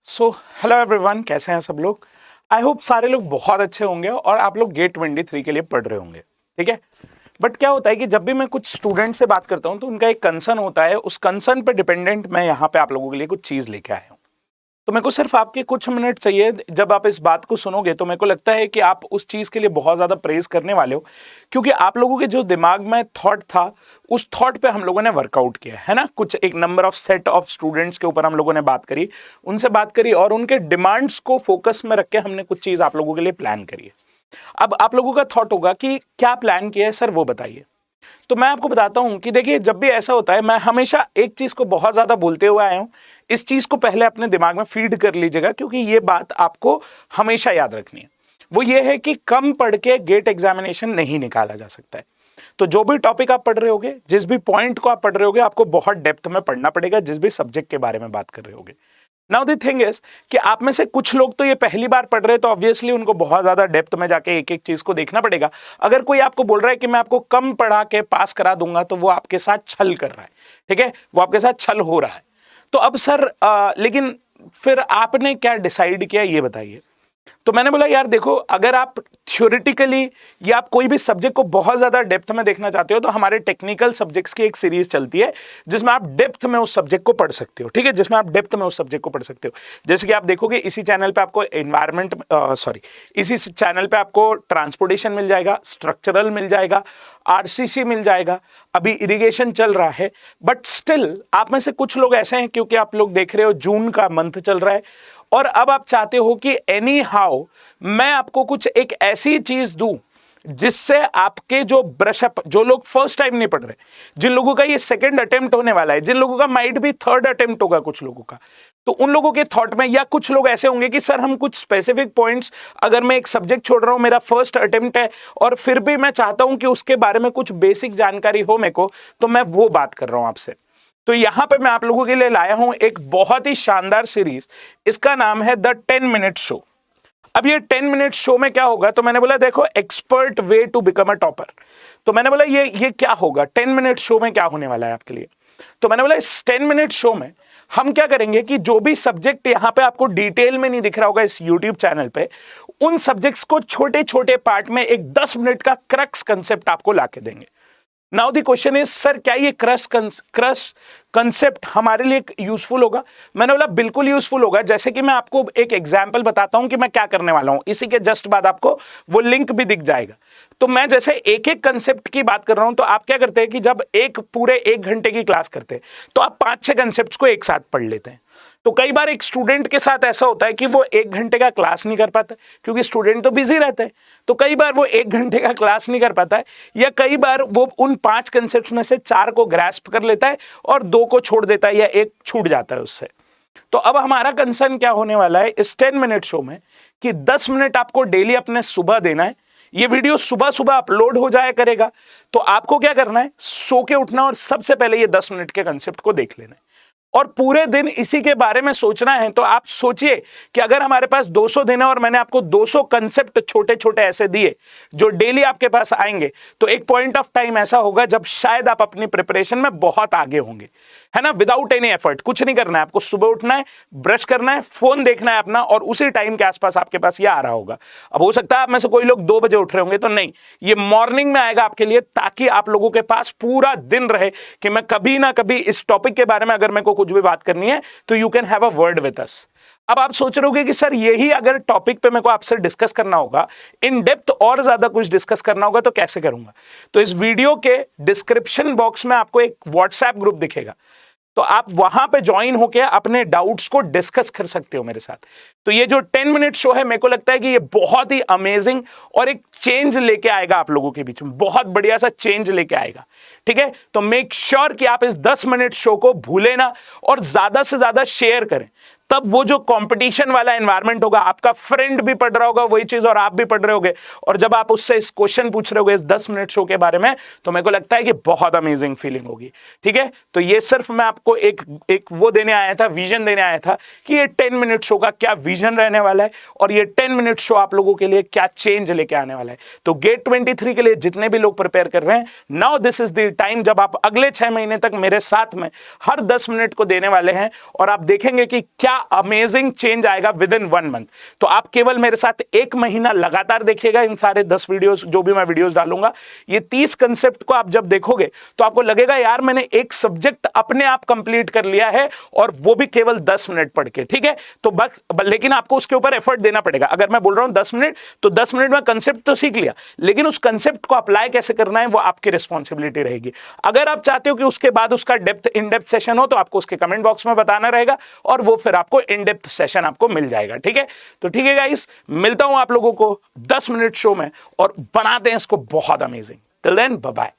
So hello everyone, कैसे हैं सब लोग। आई होप सारे लोग बहुत अच्छे होंगे और आप लोग गेट 23 के लिए पढ़ रहे होंगे। ठीक है, बट क्या होता है कि जब भी मैं कुछ स्टूडेंट से बात करता हूं तो उनका एक कंसर्न होता है, उस कंसर्न पे डिपेंडेंट मैं यहाँ पे आप लोगों के लिए कुछ चीज़ लेके आया हूँ। तो मेरे को सिर्फ आपके कुछ मिनट चाहिए। जब आप इस बात को सुनोगे तो मेरे को लगता है कि आप उस चीज़ के लिए बहुत ज़्यादा प्रेज करने वाले हो, क्योंकि आप लोगों के जो दिमाग में थॉट था उस थॉट पे हम लोगों ने वर्कआउट किया है ना। कुछ एक number of set of students के ऊपर हम लोगों ने बात करी, उनसे बात करी और उनके डिमांड्स को फोकस में रख के हमने कुछ चीज़ आप लोगों के लिए प्लान करी है। अब आप लोगों का थॉट होगा कि क्या प्लान किया है सर, वो बताइए। तो मैं आपको बताता हूं कि देखिए, जब भी ऐसा होता है मैं हमेशा एक चीज को बहुत ज्यादा बोलते हुए आया हूं। इस चीज को पहले अपने दिमाग में फीड कर लीजिएगा, क्योंकि ये बात आपको हमेशा याद रखनी है। वो ये है कि कम पढ़ के गेट एग्जामिनेशन नहीं निकाला जा सकता है। तो जो भी टॉपिक आप पढ़ रहे होगे, जिस भी पॉइंट को आप पढ़ रहे होगे, आपको बहुत डेप्थ में पढ़ना पड़ेगा, जिस भी सब्जेक्ट के बारे में बात कर रहे होगे। नाउ द थिंग इज कि आप में से कुछ लोग तो ये पहली बार पढ़ रहे हैं, तो ऑब्वियसली उनको बहुत ज्यादा डेप्थ में जाके एक एक चीज को देखना पड़ेगा। अगर कोई आपको बोल रहा है कि मैं आपको कम पढ़ा के पास करा दूंगा, तो वो आपके साथ छल कर रहा है। ठीक है, वो आपके साथ छल हो रहा है। तो अब सर लेकिन फिर आपने क्या डिसाइड किया, ये बताइए। तो मैंने बोला यार देखो, अगर आप थ्योरेटिकली या आप कोई भी सब्जेक्ट को बहुत ज्यादा डेप्थ में देखना चाहते हो, तो हमारे टेक्निकल सब्जेक्ट्स की एक सीरीज चलती है जिसमें आप डेप्थ में उस सब्जेक्ट को पढ़ सकते हो। ठीक है, जिसमें आप डेप्थ में उस सब्जेक्ट को पढ़ सकते हो। जैसे कि आप देखोगे इसी चैनल पे आपको इसी चैनल पे आपको ट्रांसपोर्टेशन मिल जाएगा, स्ट्रक्चरल मिल जाएगा, आरसीसी मिल जाएगा, अभी इरिगेशन चल रहा है। बट स्टिल आप में से कुछ लोग ऐसे हैं, क्योंकि आप लोग देख रहे हो जून का मंथ चल रहा है और अब आप चाहते हो कि एनी हाउ मैं आपको कुछ एक ऐसी चीज दूं जिससे आपके जो ब्रशअप, जो लोग फर्स्ट टाइम नहीं पढ़ रहे, जिन लोगों का ये सेकंड अटेम्प्ट होने वाला है, जिन लोगों का माइट भी थर्ड अटेम्प्ट होगा कुछ लोगों का, तो उन लोगों के थॉट में, या कुछ लोग ऐसे होंगे कि सर हम कुछ स्पेसिफिक पॉइंट्स, अगर मैं एक सब्जेक्ट छोड़ रहा हूं, मेरा फर्स्ट अटेम्प्ट है और फिर भी मैं चाहता हूं कि उसके बारे में कुछ बेसिक जानकारी हो मेरे को, तो मैं वो बात कर रहा हूं आपसे। तो यहां पे मैं आप लोगों के लिए लाया हूं एक बहुत ही शानदार सीरीज। इसका नाम है द 10 मिनट शो। अब ये 10 मिनट शो में क्या होगा, तो मैंने बोला देखो, expert way to become a topper. तो मैंने बोला ये क्या होगा, 10 मिनट शो में क्या होने वाला है आपके लिए। तो मैंने बोला इस 10 मिनट शो में हम क्या करेंगे कि जो भी सब्जेक्ट यहां पे आपको डिटेल में नहीं दिख रहा होगा इस यूट्यूब चैनल पे, उन सब्जेक्ट्स को छोटे छोटे पार्ट में एक 10 मिनट का क्रक्स कंसेप्ट आपको लाके देंगे। Now the question is sir, क्या ये क्रश कंसेप्ट हमारे लिए यूजफुल होगा। मैंने बोला बिल्कुल यूजफुल होगा। जैसे कि मैं आपको एक एग्जांपल बताता हूं कि मैं क्या करने वाला हूं, इसी के जस्ट बाद आपको वो लिंक भी दिख जाएगा। तो मैं जैसे एक एक कंसेप्ट की बात कर रहा हूं, तो आप क्या करते हैं कि जब एक पूरे 1 घंटे की क्लास करते हैं तो आप 5-6 कंसेप्ट को एक साथ पढ़ लेते हैं। तो कई बार एक स्टूडेंट के साथ ऐसा होता है कि वो 1 घंटे का क्लास नहीं कर पाता, क्योंकि स्टूडेंट तो बिजी रहता है। तो कई बार वो 1 घंटे का क्लास नहीं कर पाता है, या कई बार वो उन 5 कंसेप्ट में से 4 को ग्रास्प कर लेता है और 2 को छोड़ देता है, या एक छूट जाता है उससे। तो अब हमारा कंसर्न क्या होने वाला है इस 10 मिनट शो में, कि 10 मिनट आपको डेली अपने सुबह देना है। ये वीडियो सुबह सुबह अपलोड हो जाया करेगा। तो आपको क्या करना है, सो के उठना और सबसे पहले ये 10 मिनट के कंसेप्ट को देख लेना है और पूरे दिन इसी के बारे में सोचना है। तो आप सोचिए कि अगर हमारे पास 200 दिन है और मैंने आपको 200 कंसेप्ट छोटे छोटे ऐसे दिए जो डेली आपके पास आएंगे, तो एक पॉइंट ऑफ टाइम ऐसा होगा जब शायद आप अपनी प्रिपरेशन में बहुत आगे होंगे, है ना। विदाउट एनी एफर्ट, कुछ नहीं करना है आपको। सुबह उठना है, ब्रश करना है, फोन देखना है अपना, और उसी टाइम के आसपास आपके पास ये आ रहा होगा। अब हो सकता है आप में से कोई लोग 2 बजे उठ रहे होंगे, तो नहीं, ये मॉर्निंग में आएगा आपके लिए, ताकि आप लोगों के पास पूरा दिन रहे कि मैं कभी ना कभी इस टॉपिक के बारे में अगर मेरे को कुछ भी बात करनी है तो you can have a word with us. अब आप सोच रहे होगे कि सर यही अगर टॉपिक पे मेरे को आपसे डिस्कस करना होगा, इन डेप्थ और ज्यादा कुछ डिस्कस करना होगा, तो कैसे करूंगा। तो इस वीडियो के डिस्क्रिप्शन बॉक्स में आपको एक व्हाट्सएप ग्रुप दिखेगा, तो आप वहां पे ज्वाइन होकर अपने डाउट्स को डिस्कस कर सकते हो मेरे साथ। तो ये जो 10 मिनट शो है, मेरे को लगता है कि ये बहुत ही अमेजिंग और एक चेंज लेके आएगा आप लोगों के बीच में, बहुत बढ़िया सा चेंज लेके आएगा। ठीक है, तो मेक श्योर कि आप इस 10 मिनट शो को भूले ना और ज्यादा से ज्यादा शेयर करें। तब वो जो कंपटीशन वाला एनवायरनमेंट होगा, आपका फ्रेंड भी पढ़ रहा होगा वही चीज और आप भी पढ़ रहे होगे, और जब आप उससे इस क्वेश्चन पूछ रहे होगे इस 10 मिनट शो के बारे में, तो मेरे को लगता है कि बहुत अमेजिंग फीलिंग होगी। ठीक है, तो ये सिर्फ मैं आपको एक वो देने आया था, विजन देने आया था कि ये 10 मिनट शो का क्या विजन रहने वाला है और ये 10 मिनट शो आप लोगों के लिए क्या चेंज लेके आने वाला है। तो गेट 23 के लिए जितने भी लोग प्रिपेयर कर रहे हैं, now this is the time जब आप अगले 6 महीने तक मेरे साथ में हर 10 मिनट को देने वाले हैं, और आप देखेंगे कि क्या अमेजिंग चेंज आएगा विद इन 1 मंथ। तो आप केवल मेरे साथ 1 महीना लगातार देखिएगा, इन सारे 10 वीडियोस जो भी मैं वीडियोस डालूंगा, ये 30 कंसेप्ट को आप जब देखोगे तो आपको लगेगा यार मैंने एक सब्जेक्ट अपने आप कंप्लीट कर लिया है, और वो भी केवल 10 मिनट पढ़ के। ठीक है, तो बस लेकिन आपको उसके ऊपर एफर्ट देना पड़ेगा। अगर मैं बोल रहा हूं 10 मिनट, तो 10 मिनट में कंसेप्ट तो सीख लिया, लेकिन उस कंसेप्ट को अप्लाई कैसे करना है वो आपकी रिस्पॉन्सिबिलिटी रहेगी। अगर आप चाहते हो कि उसके बाद उसका इन डेप्थ सेशन हो, तो आपको उसके कमेंट बॉक्स में बताना रहेगा, और वो फिर आपको इन डेप्थ सेशन आपको मिल जाएगा। ठीक है, तो ठीक है गाइस, मिलता हूं आप लोगों को 10 मिनट शो में, और बनाते हैं इसको बहुत amazing. Till then bye bye.